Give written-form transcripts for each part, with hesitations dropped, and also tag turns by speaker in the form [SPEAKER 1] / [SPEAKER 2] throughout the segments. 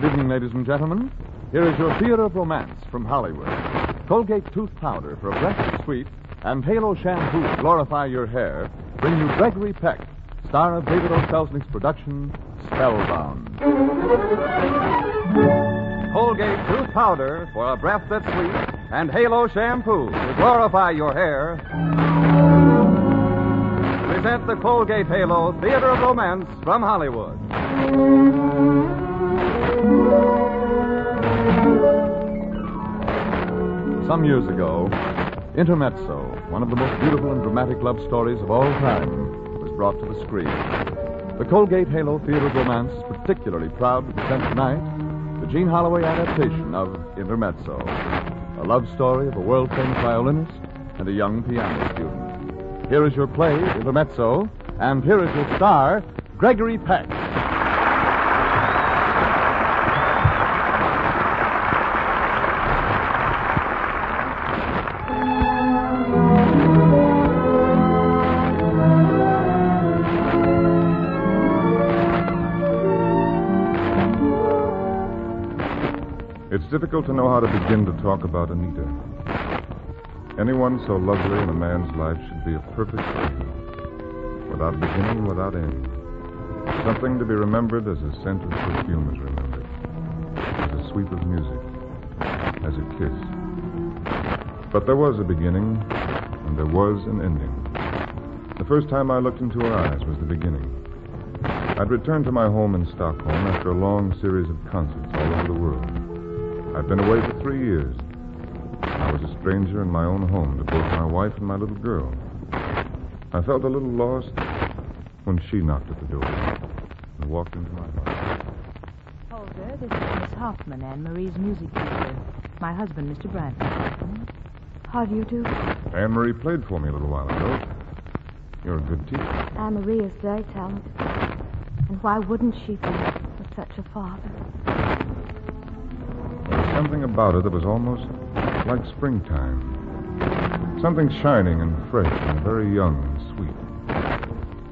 [SPEAKER 1] Good evening, ladies and gentlemen. Here is your Theater of Romance from Hollywood. Colgate Tooth Powder for a breath is sweet and Halo Shampoo to glorify your hair bring you Gregory Peck, star of David O. Selznick's production, Spellbound. Colgate Tooth Powder for a breath that's sweet and Halo Shampoo to glorify your hair present the Colgate Halo Theater of Romance from Hollywood. Some years ago, Intermezzo, one of the most beautiful and dramatic love stories of all time, was brought to the screen. The Colgate Halo Theater of Romance is particularly proud to present tonight the Gene Holloway adaptation of Intermezzo, a love story of a world-famous violinist and a young piano student. Here is your play, Intermezzo, and here is your star, Gregory Peck.
[SPEAKER 2] It's difficult to know how to begin to talk about Anita. Anyone so lovely in a man's life should be a perfect angel, without beginning, without end. Something to be remembered as a scent of perfume is remembered, as a sweep of music, as a kiss. But there was a beginning, and there was an ending. The first time I looked into her eyes was the beginning. I'd returned to my home in Stockholm after a long series of concerts all over the world. I'd been away for 3 years. I was a stranger in my own home to both my wife and my little girl. I felt a little lost when she knocked at the door and walked into my heart.
[SPEAKER 3] Holger, this is Miss Hoffman, Anne-Marie's music teacher. My husband, Mr. Brandt.
[SPEAKER 4] How do you do?
[SPEAKER 2] Anne-Marie played for me a little while ago. You're a good teacher.
[SPEAKER 4] Anne-Marie is very talented. And why wouldn't she be with such a father?
[SPEAKER 2] Something about it that was almost like springtime. Something shining and fresh and very young and sweet.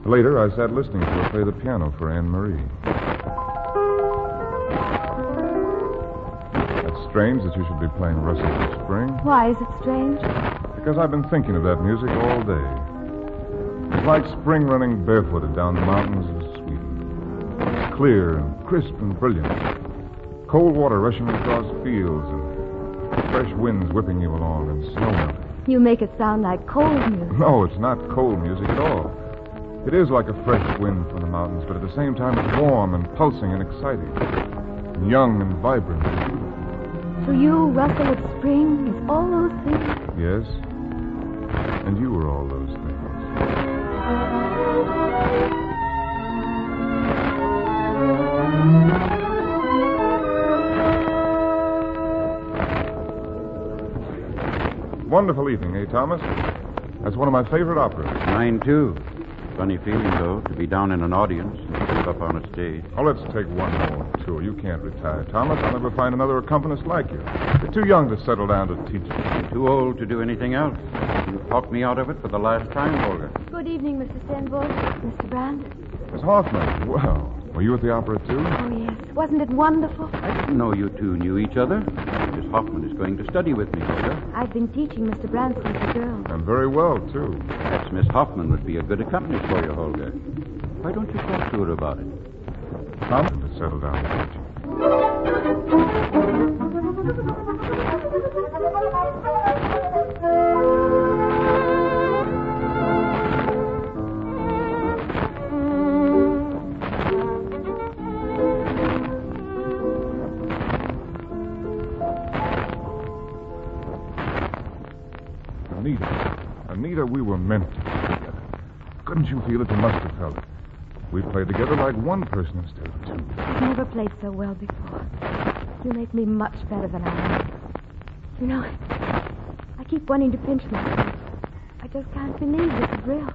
[SPEAKER 2] Later, I sat listening to her play the piano for Anne-Marie. It's strange that you should be playing Russet in Spring.
[SPEAKER 4] Why is it strange?
[SPEAKER 2] Because I've been thinking of that music all day. It's like spring running barefooted down the mountains of Sweden. It's clear and crisp and brilliant. Cold water rushing across fields and fresh winds whipping you along and snow melting.
[SPEAKER 4] You make it sound like cold music.
[SPEAKER 2] No, it's not cold music at all. It is like a fresh wind from the mountains, but at the same time it's warm and pulsing and exciting. And young and vibrant.
[SPEAKER 4] So you, Russell of Spring, is all those things?
[SPEAKER 2] Yes. And you were all those things. Wonderful evening, eh, Thomas? That's one of my favorite operas.
[SPEAKER 5] Mine, too. Funny feeling, though, to be down in an audience instead of up on a stage.
[SPEAKER 2] Oh, let's take one more tour. You can't retire, Thomas. I'll never find another accompanist like you. You're too young to settle down to teaching.
[SPEAKER 5] I'm too old to do anything else. You talked me out of it for the last time, Holger.
[SPEAKER 4] Good evening, Mr. Stenborg. Mr. Brandt.
[SPEAKER 2] Miss Hoffman, well, were you at the opera, too?
[SPEAKER 4] Oh, yes. Wasn't it wonderful?
[SPEAKER 5] I didn't know you two knew each other. Miss Hoffman is going to study with me, Holger.
[SPEAKER 4] I've been teaching Mr. Brandt since a girl.
[SPEAKER 2] And very well, too.
[SPEAKER 5] Perhaps Miss Hoffman would be a good accompanist for you, Holger. Why don't you talk to her about it?
[SPEAKER 2] Tom, to settle down to teaching. Anita, we were meant to be together. Couldn't you feel it? You must have felt it. We played together like one person instead of two.
[SPEAKER 4] I've never played so well before. You make me much better than I am. You know, I keep wanting to pinch myself. I just can't believe this is real.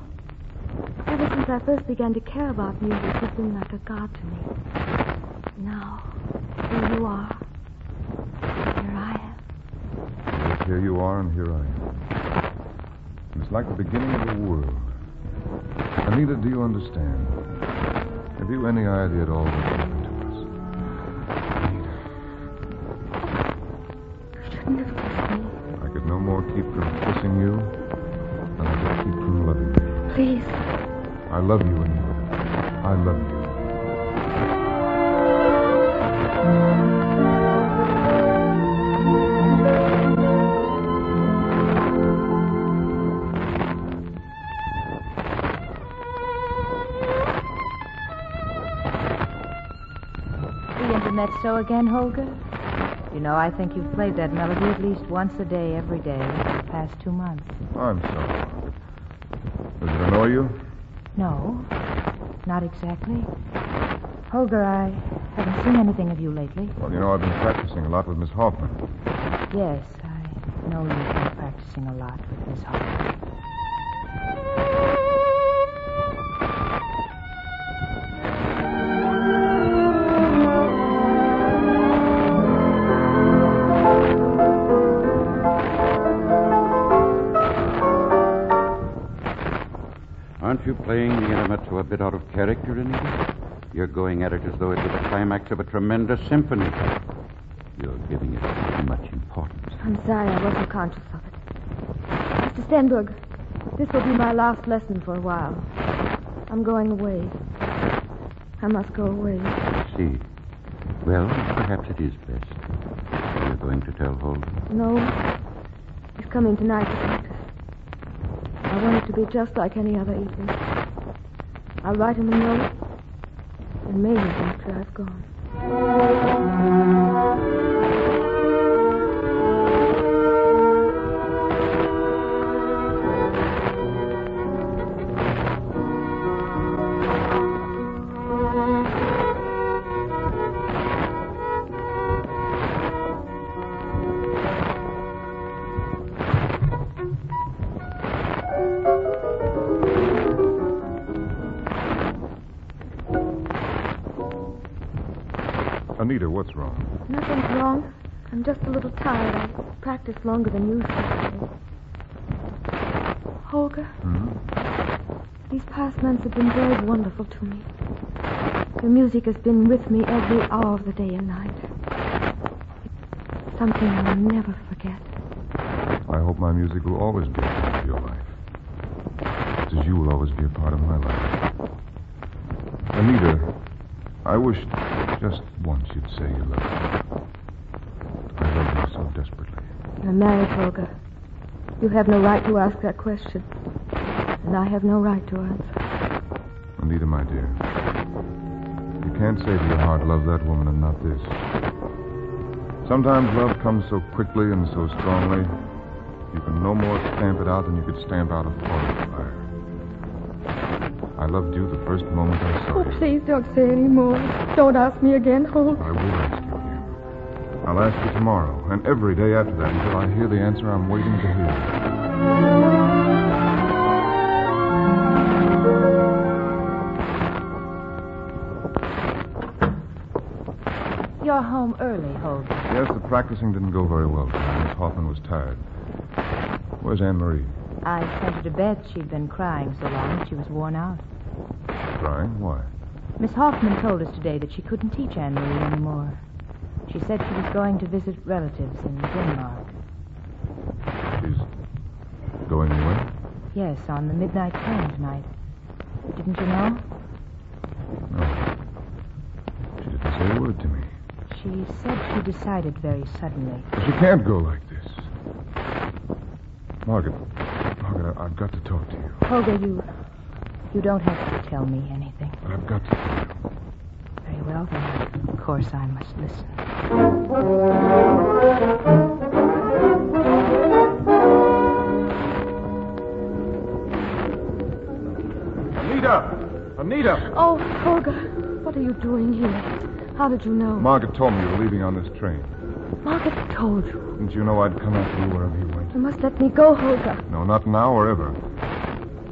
[SPEAKER 4] Ever since I first began to care about music, you've been like a god to me. Now, here you are. Here I am.
[SPEAKER 2] Yes, here you are and here I am. It's like the beginning of the world. Anita, do you understand? Have you any idea at all what's happened to us? Anita. I love you, Anita. I love you.
[SPEAKER 3] Intermezzo again, Holger? You know, I think you've played that melody at least once a day, every day, for the past 2 months.
[SPEAKER 2] I'm sorry. Does it annoy you?
[SPEAKER 3] No, not exactly. Holger, I haven't seen anything of you lately.
[SPEAKER 2] Well, you know, I've been practicing a lot with Miss Hoffman.
[SPEAKER 3] Yes, I know you've been practicing a lot with Miss Hoffman.
[SPEAKER 5] Aren't you playing the Intermezzo a bit out of character, Anita? You're going at it as though it were the climax of a tremendous symphony. You're giving it too much importance.
[SPEAKER 4] I'm sorry I wasn't conscious of it. Mr. Stenberg, this will be my last lesson for a while. I'm going away. I must go away.
[SPEAKER 5] I see. Well, perhaps it is best. You're going to tell Holger?
[SPEAKER 4] No. He's coming tonight to practice. I want it to be just like any other evening. I'll write him a note and mail it after I've gone.
[SPEAKER 2] Anita, what's wrong?
[SPEAKER 4] Nothing's wrong. I'm just a little tired. I practiced longer than usual today. Holger, these past months have been very wonderful to me. Your music has been with me every hour of the day and night. It's something I'll never forget.
[SPEAKER 2] I hope my music will always be a part of your life. Just as you will always be a part of my life. Anita, I wish just once you'd say you love me. I love you so desperately.
[SPEAKER 4] You're married, Holger. You have no right to ask that question. And I have no right to answer.
[SPEAKER 2] Anita, my dear, you can't say to your heart, love that woman and not this. Sometimes love comes so quickly and so strongly, you can no more stamp it out than you could stamp out a forest fire. I loved you the first moment I saw you.
[SPEAKER 4] Oh, please don't say any more. Don't ask me again, Holger.
[SPEAKER 2] I will ask you again. I'll ask you tomorrow, and every day after that until I hear the answer I'm waiting to hear.
[SPEAKER 3] You're home early, Holger.
[SPEAKER 2] Yes, the practicing didn't go very well today. Miss Hoffman was tired. Where's Anne-Marie?
[SPEAKER 3] I sent her to bed. She'd been crying so long she was worn out.
[SPEAKER 2] Crying? Why?
[SPEAKER 3] Miss Hoffman told us today that she couldn't teach Anne-Marie anymore. She said she was going to visit relatives in Denmark.
[SPEAKER 2] She's going away?
[SPEAKER 3] Yes, on the midnight train tonight. Didn't you know?
[SPEAKER 2] No. She didn't say a word to me.
[SPEAKER 3] She said she decided very suddenly.
[SPEAKER 2] She can't go like this. Margaret, I've got to talk to you.
[SPEAKER 3] Holger, you don't have to tell me anything.
[SPEAKER 2] But I've got to tell you.
[SPEAKER 3] Very well, then. Of course I must listen.
[SPEAKER 2] Anita!
[SPEAKER 4] Oh, Holger, what are you doing here? How did you know?
[SPEAKER 2] Margaret told me you were leaving on this train.
[SPEAKER 4] Margaret told you.
[SPEAKER 2] Didn't you know I'd come after you wherever you went?
[SPEAKER 4] You must let me go, Holger.
[SPEAKER 2] No, not now or ever.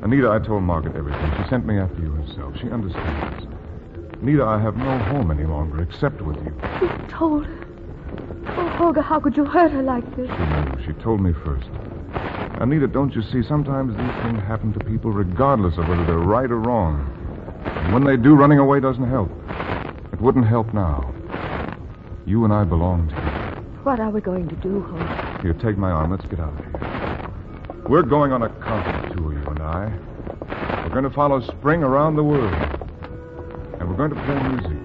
[SPEAKER 2] Anita, I told Margaret everything. She sent me after you herself. She understands. Anita, I have no home any longer except with you.
[SPEAKER 4] You told her? Oh, Holger, how could you hurt her like this?
[SPEAKER 2] She knew. She told me first. Anita, don't you see, sometimes these things happen to people regardless of whether they're right or wrong. And when they do, running away doesn't help. It wouldn't help now. You and I belong together.
[SPEAKER 4] What are we going to do, Holger?
[SPEAKER 2] Here, take my arm. Let's get out of here. We're going on a concert tour, you and I. We're going to follow spring around the world. And we're going to play music.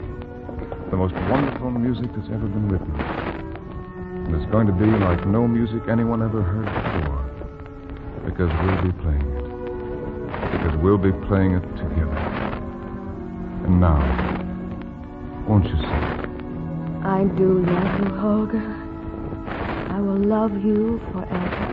[SPEAKER 2] The most wonderful music that's ever been written. And it's going to be like no music anyone ever heard before. Because we'll be playing it. Because we'll be playing it together. And now, won't you sing?
[SPEAKER 4] I do love you, Holger. I will love you forever.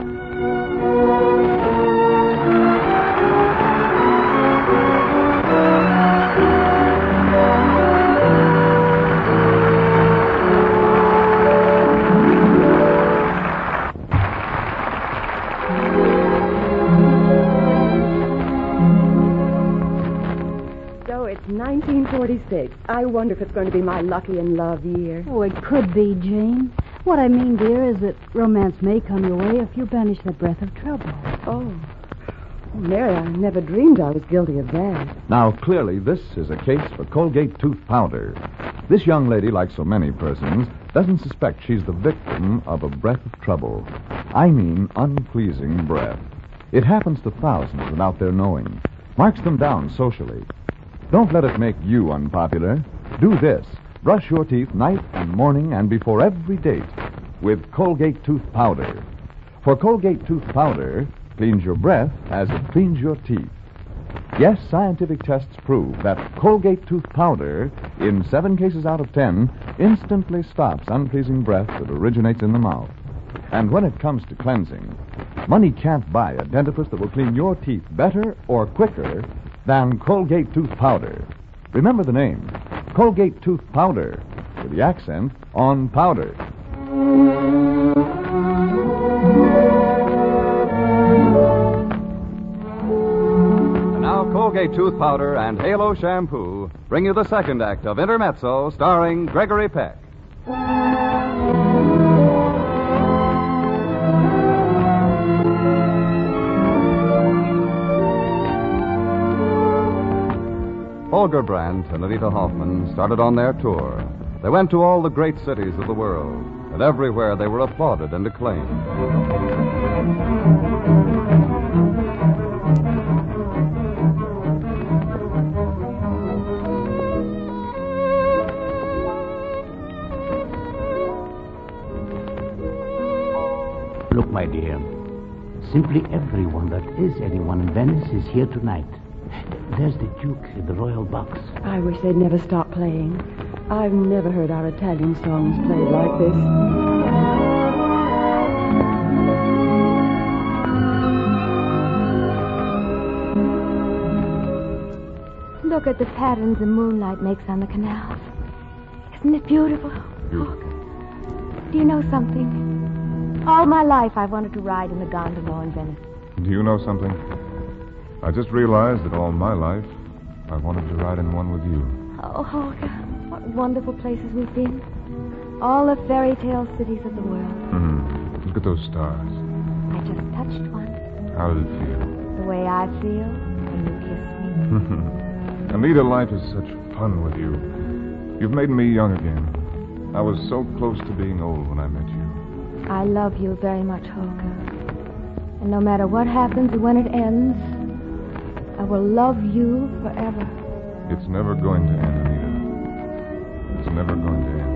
[SPEAKER 6] It's 1946. I wonder if it's going to be my lucky in love year.
[SPEAKER 7] Oh, it could be, Jane. What I mean, dear, is that romance may come your way if you banish the breath of trouble.
[SPEAKER 6] Oh, Mary, I never dreamed I was guilty of that.
[SPEAKER 1] Now, clearly, this is a case for Colgate tooth powder. This young lady, like so many persons, doesn't suspect she's the victim of a breath of trouble. I mean unpleasing breath. It happens to thousands without their knowing. Marks them down socially. Don't let it make you unpopular. Do this. Brush your teeth night and morning and before every date with Colgate tooth powder. For Colgate tooth powder cleans your breath as it cleans your teeth. Yes, scientific tests prove that Colgate tooth powder, in 7 cases out of 10, instantly stops unpleasing breath that originates in the mouth. And when it comes to cleansing, money can't buy a dentifrice that will clean your teeth better or quicker than Colgate tooth powder. Remember the name, Colgate tooth powder, with the accent on powder.
[SPEAKER 8] And now Colgate tooth powder and Halo shampoo bring you the second act of Intermezzo, starring Gregory Peck. Holger Brandt and Anita Hoffman started on their tour. They went to all the great cities of the world, and everywhere they were applauded and acclaimed.
[SPEAKER 9] Look, my dear, simply everyone that is anyone in Venice is here tonight. There's the Duke in the royal box.
[SPEAKER 6] I wish they'd never stop playing. I've never heard our Italian songs played like this.
[SPEAKER 4] Look at the patterns the moonlight makes on the canals. Isn't it beautiful?
[SPEAKER 2] Beautiful.
[SPEAKER 4] Do you know something? All my life I've wanted to ride in the gondola in Venice.
[SPEAKER 2] Do you know something? I just realized that all my life I wanted to ride in one with you.
[SPEAKER 4] Oh, Holger, what wonderful places we've been. All the fairy tale cities of the world.
[SPEAKER 2] Look at those stars.
[SPEAKER 4] I just touched one.
[SPEAKER 2] How did it feel?
[SPEAKER 4] The way I feel when you kiss me.
[SPEAKER 2] Anita, life is such fun with you. You've made me young again. I was so close to being old when I met you.
[SPEAKER 4] I love you very much, Holger. And no matter what happens or when it ends, I will love you forever.
[SPEAKER 2] It's never going to end, Anita. It's never going to end.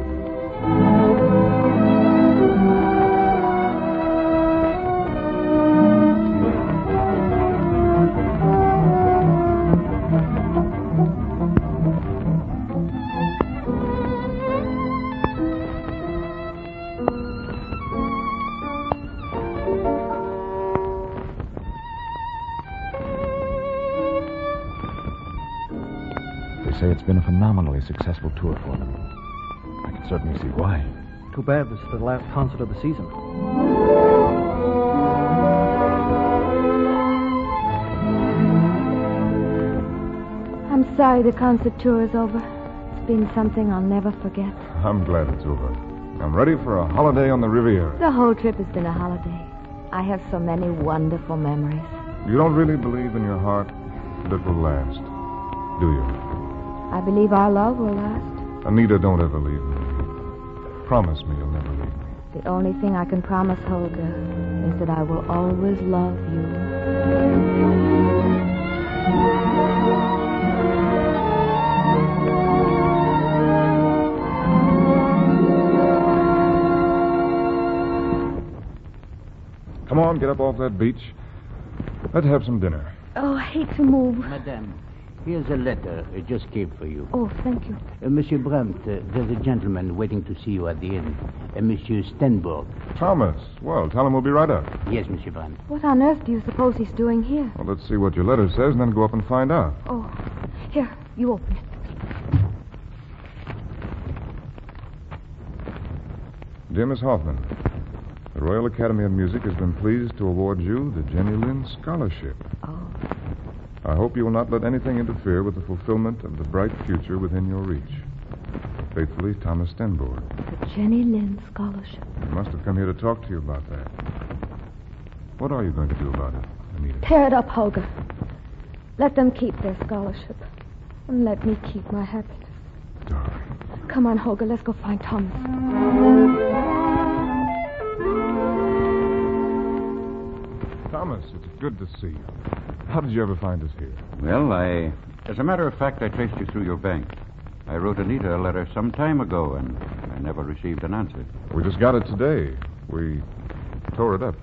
[SPEAKER 1] Say it's been a phenomenally successful tour for them. I can certainly see why.
[SPEAKER 10] Too bad this is the last concert of the season.
[SPEAKER 4] I'm sorry the concert tour is over. It's been something I'll never forget.
[SPEAKER 2] I'm glad it's over. I'm ready for a holiday on the Riviera.
[SPEAKER 4] The whole trip has been a holiday. I have so many wonderful memories.
[SPEAKER 2] You don't really believe in your heart that it will last, do you?
[SPEAKER 4] I believe our love will last.
[SPEAKER 2] Anita, don't ever leave me. Promise me you'll never leave me.
[SPEAKER 4] The only thing I can promise, Holger, is that I will always love you.
[SPEAKER 2] on, get up off that beach. Let's have some dinner.
[SPEAKER 4] Oh, I hate to move.
[SPEAKER 9] Madame, here's a letter. It just came for you.
[SPEAKER 4] Oh, thank you.
[SPEAKER 9] Monsieur Brandt, there's a gentleman waiting to see you at the inn. Monsieur Stenborg.
[SPEAKER 2] Thomas. Well, tell him we'll be right up.
[SPEAKER 9] Yes, Monsieur Brandt.
[SPEAKER 4] What on earth do you suppose he's doing here?
[SPEAKER 2] Well, let's see what your letter says and then go up and find out.
[SPEAKER 4] Oh, here, you open it.
[SPEAKER 2] Dear Miss Hoffman, the Royal Academy of Music has been pleased to award you the Jenny Lind Scholarship.
[SPEAKER 4] Oh.
[SPEAKER 2] I hope you will not let anything interfere with the fulfillment of the bright future within your reach. Faithfully, Thomas Stenborg.
[SPEAKER 4] The Jenny Lind Scholarship.
[SPEAKER 2] I must have come here to talk to you about that. What are you going to do about it, Anita?
[SPEAKER 4] Tear it up, Holger. Let them keep their scholarship. And let me keep my happiness.
[SPEAKER 2] Darling.
[SPEAKER 4] Come on, Holger, let's go find Thomas.
[SPEAKER 2] Thomas, it's good to see you. How did you ever find us here?
[SPEAKER 5] Well, as a matter of fact, I traced you through your bank. I wrote Anita a letter some time ago, and I never received an answer.
[SPEAKER 2] We just got it today. We tore it up.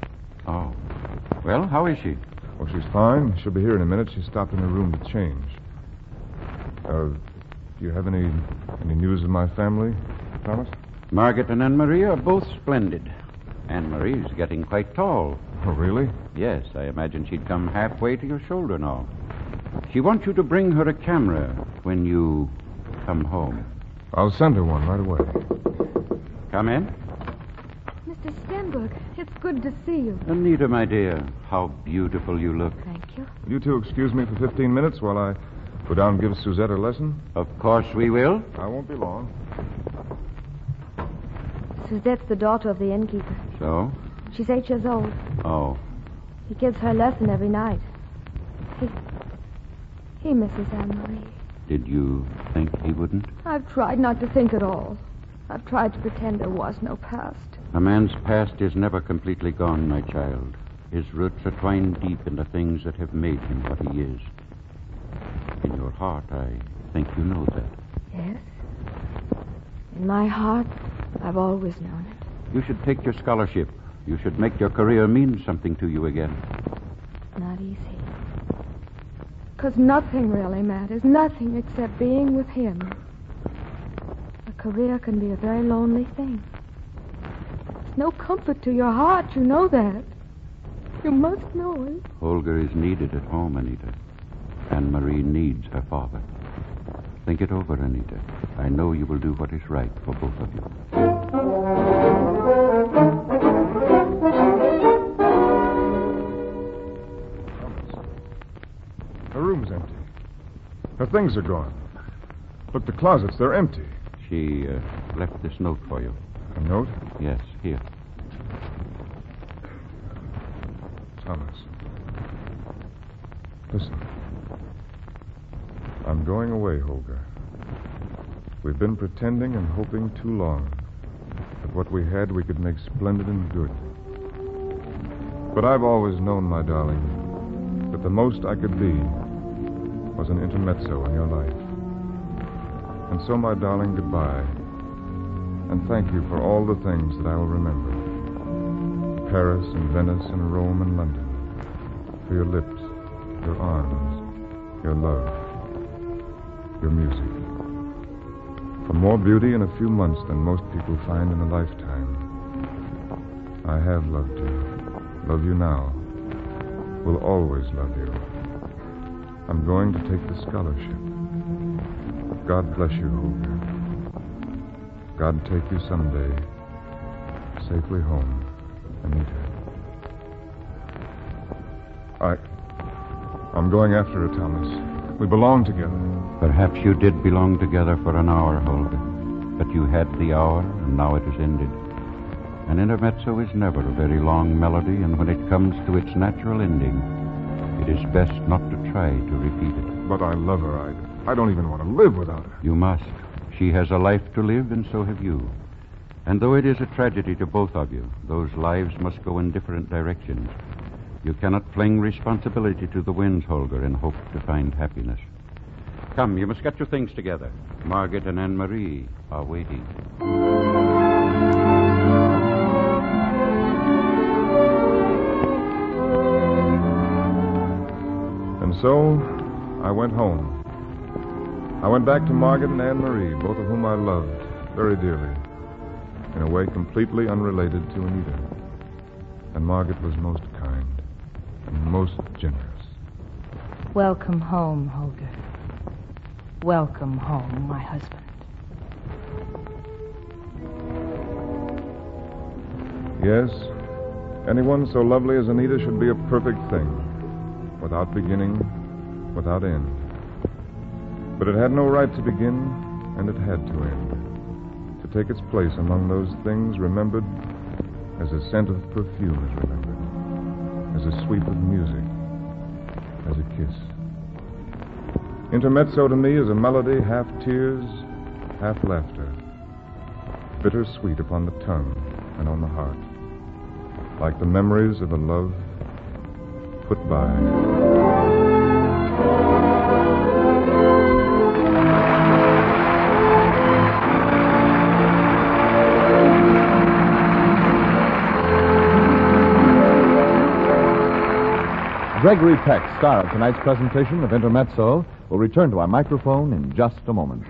[SPEAKER 5] Oh. Well, how is she?
[SPEAKER 2] Oh, she's fine. She'll be here in a minute. She stopped in her room to change. Do you have any news of my family, Thomas?
[SPEAKER 5] Margaret and Anne-Marie are both splendid. Anne-Marie's getting quite tall.
[SPEAKER 2] Oh, really?
[SPEAKER 5] Yes, I imagine she'd come halfway to your shoulder now. She wants you to bring her a camera when you come home.
[SPEAKER 2] I'll send her one right away.
[SPEAKER 5] Come in.
[SPEAKER 4] Mr. Stenberg, it's good to see you.
[SPEAKER 5] Anita, my dear, how beautiful you look.
[SPEAKER 4] Thank you.
[SPEAKER 2] Will you two excuse me for 15 minutes while I go down and give Suzette a lesson?
[SPEAKER 5] Of course we will.
[SPEAKER 2] I won't be long.
[SPEAKER 4] Suzette's the daughter of the innkeeper.
[SPEAKER 5] So?
[SPEAKER 4] She's 8 years old.
[SPEAKER 5] Oh.
[SPEAKER 4] He gives her a lesson every night. He misses Anne-Marie.
[SPEAKER 5] Did you think he wouldn't?
[SPEAKER 4] I've tried not to think at all. I've tried to pretend there was no past.
[SPEAKER 5] A man's past is never completely gone, my child. His roots are twined deep in the things that have made him what he is. In your heart, I think you know that.
[SPEAKER 4] Yes. In my heart, I've always known it.
[SPEAKER 5] You should take your scholarship. You should make your career mean something to you again.
[SPEAKER 4] Not easy. Because nothing really matters. Nothing except being with him. A career can be a very lonely thing. There's no comfort to your heart. You know that. You must know it.
[SPEAKER 5] Holger is needed at home, Anita. Anne-Marie needs her father. Think it over, Anita. I know you will do what is right for both of you.
[SPEAKER 2] Her room's empty. Her things are gone. Look, the closets, they're empty.
[SPEAKER 5] She left this note for you.
[SPEAKER 2] A note?
[SPEAKER 5] Yes, here.
[SPEAKER 2] Thomas. Listen. I'm going away, Holger. We've been pretending and hoping too long that what we had we could make splendid and good. But I've always known, my darling, that the most I could be was an intermezzo in your life. And so, my darling, goodbye. And thank you for all the things that I will remember. Paris and Venice and Rome and London. For your lips, your arms, your love, your music. For more beauty in a few months than most people find in a lifetime. I have loved you. Love you now. Will always love you. I'm going to take the scholarship. God bless you, Holger. God take you someday safely home, Anita. I'm going after her, Thomas. We belong together.
[SPEAKER 5] Perhaps you did belong together for an hour, Holger. But you had the hour, and now it is ended. An intermezzo is never a very long melody, and when it comes to its natural ending, it is best not to try to repeat it.
[SPEAKER 2] But I love her. I don't even want to live without her.
[SPEAKER 5] You must. She has a life to live, and so have you. And though it is a tragedy to both of you, those lives must go in different directions. You cannot fling responsibility to the winds, Holger, and hope to find happiness. Come, you must get your things together. Margaret and Anne-Marie are waiting.
[SPEAKER 2] so, I went home. I went back to Margaret and Anne-Marie, both of whom I loved very dearly, in a way completely unrelated to Anita. And Margaret was most kind and most generous.
[SPEAKER 3] Welcome home, Holger. Welcome home, my husband.
[SPEAKER 2] Yes, anyone so lovely as Anita should be a perfect thing, without beginning, without end. But it had no right to begin, and it had to end, to take its place among those things remembered as a scent of perfume is remembered, as a sweep of music, as a kiss. Intermezzo to me is a melody half tears, half laughter, bittersweet upon the tongue and on the heart, like the memories of a love put by.
[SPEAKER 1] Gregory Peck, star of tonight's presentation of Intermezzo, will return to our microphone in just a moment.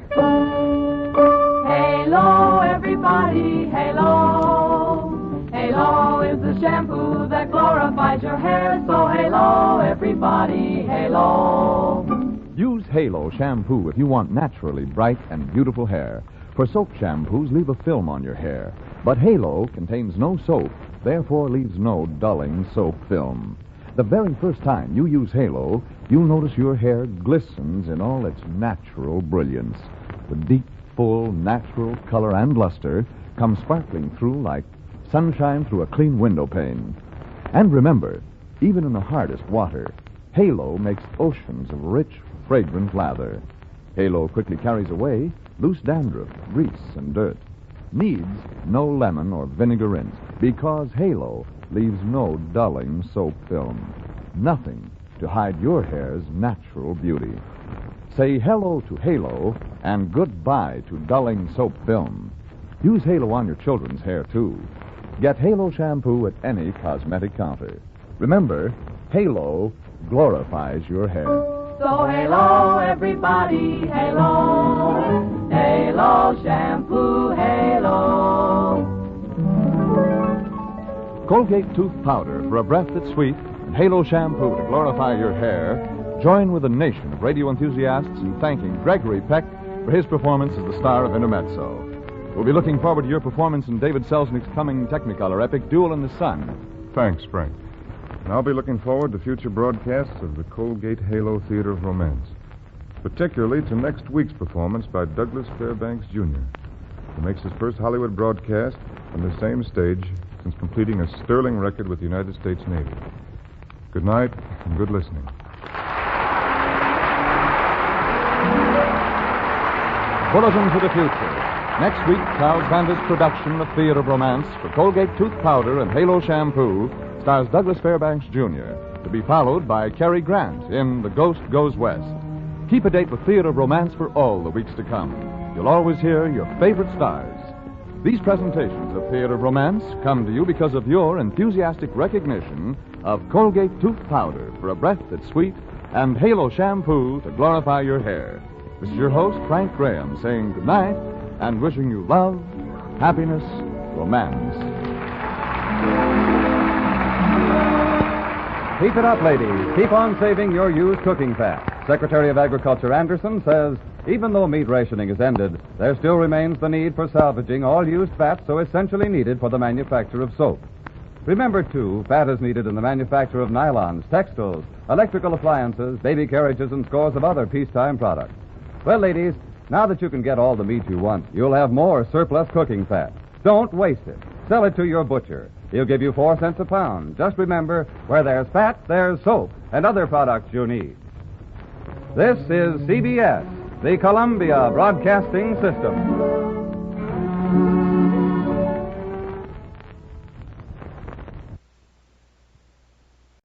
[SPEAKER 11] Halo, everybody, halo. Halo is the shampoo that glorifies your hair. So halo, everybody, halo.
[SPEAKER 1] Use Halo shampoo if you want naturally bright and beautiful hair. For soap shampoos leave a film on your hair. But Halo contains no soap, therefore leaves no dulling soap film. The very first time you use Halo, you'll notice your hair glistens in all its natural brilliance. The deep, full, natural color and luster come sparkling through like sunshine through a clean window pane. And remember, even in the hardest water, Halo makes oceans of rich, fragrant lather. Halo quickly carries away loose dandruff, grease, and dirt. Needs no lemon or vinegar rinse because Halo leaves no dulling soap film. Nothing to hide your hair's natural beauty. Say hello to Halo and goodbye to dulling soap film. Use Halo on your children's hair, too. Get Halo shampoo at any cosmetic counter. Remember, Halo glorifies your hair.
[SPEAKER 11] So halo, everybody, halo. Halo shampoo, halo.
[SPEAKER 1] Colgate tooth powder for a breath that's sweet and Halo shampoo to glorify your hair. Join with a nation of radio enthusiasts in thanking Gregory Peck for his performance as the star of Intermezzo. We'll be looking forward to your performance in David Selznick's coming Technicolor epic, Duel in the Sun.
[SPEAKER 2] Thanks, Frank. And I'll be looking forward to future broadcasts of the Colgate Halo Theater of Romance, particularly to next week's performance by Douglas Fairbanks, Jr., who makes his first Hollywood broadcast on the same stage since completing a sterling record with the United States Navy. Good night and good listening.
[SPEAKER 1] Bulletin for the future. Next week, Charles Vander's production of Theater of Romance for Colgate tooth powder and Halo shampoo stars Douglas Fairbanks, Jr., to be followed by Cary Grant in The Ghost Goes West. Keep a date with Theater of Romance for all the weeks to come. You'll always hear your favorite stars. These presentations of Theater of Romance come to you because of your enthusiastic recognition of Colgate tooth powder for a breath that's sweet and Halo shampoo to glorify your hair. This is your host, Frank Graham, saying good night and wishing you love, happiness, romance.
[SPEAKER 8] Keep it up, ladies. Keep on saving your used cooking fat. Secretary of Agriculture Anderson says, even though meat rationing is ended, there still remains the need for salvaging all used fat so essentially needed for the manufacture of soap. Remember, too, fat is needed in the manufacture of nylons, textiles, electrical appliances, baby carriages, and scores of other peacetime products. Well, ladies, now that you can get all the meat you want, you'll have more surplus cooking fat. Don't waste it. Sell it to your butcher. He'll give you 4 cents a pound. Just remember, where there's fat, there's soap and other products you need. This is CBS, the Columbia Broadcasting System.